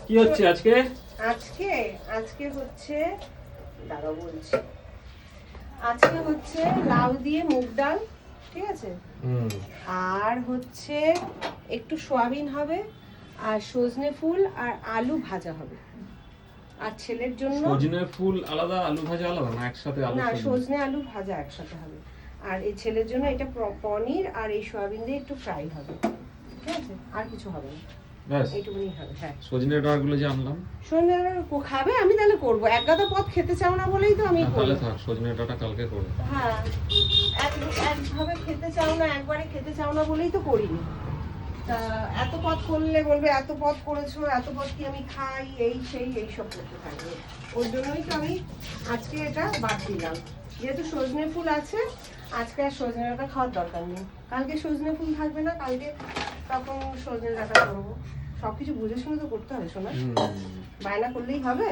কি হচ্ছে আজকে? আজকে আজকে হচ্ছে দাঁড়াও বলছি। আজকে হচ্ছে লাউ দিয়ে মুগ ডাল, ঠিক আছে? আর হচ্ছে একটু সয়াবিন হবে, আর সজনে ফুল আর আলু ভাজা হবে। আর ছেলের জন্য সজনে ফুল আলাদা, আলু ভাজা আলাদা না একসাথে? আলু না, সজনে আলু ভাজা একসাথে হবে। আর এই ছেলের জন্য এটা পনির আর এই সয়াবিন দিয়ে একটু ফ্রাই হবে, ঠিক আছে? আর কিছু হবে না, ব্যাস এইটুকুনি হবে। হ্যাঁ, সজনে ডাঁটাগুলো যে আনলাম সজনে ডাঁটা খাবে? আমি তাহলে করবো। এক গাদা পদ খেতে চাও না বলেই তো আমি তাহলে করবো। থাক, সজনে ডাঁটা কালকে করবো। হ্যাঁ, একভাবে খেতে চাও না, একবারে খেতে চাও না বলেই তো করিনি। তা এত পদ করলে বলবে এত পদ করেছো, এত পদ কি আমি খাই, এই সেই এইসব করতে থাকবে। ওর জন্যই তো আমি আজকে এটা বাদ দিলাম। যেহেতু সজনে ফুল আছে, আজকে আর সজনে ডাঁটা খাওয়ার দরকার নেই। কালকে সজনে ফুল থাকবে না, কালকে তখন সজনে ডাঁটা করবো। সবকিছু বুঝে শুনে তো করতে হবে, শোনা। বায়না করলেই হবে?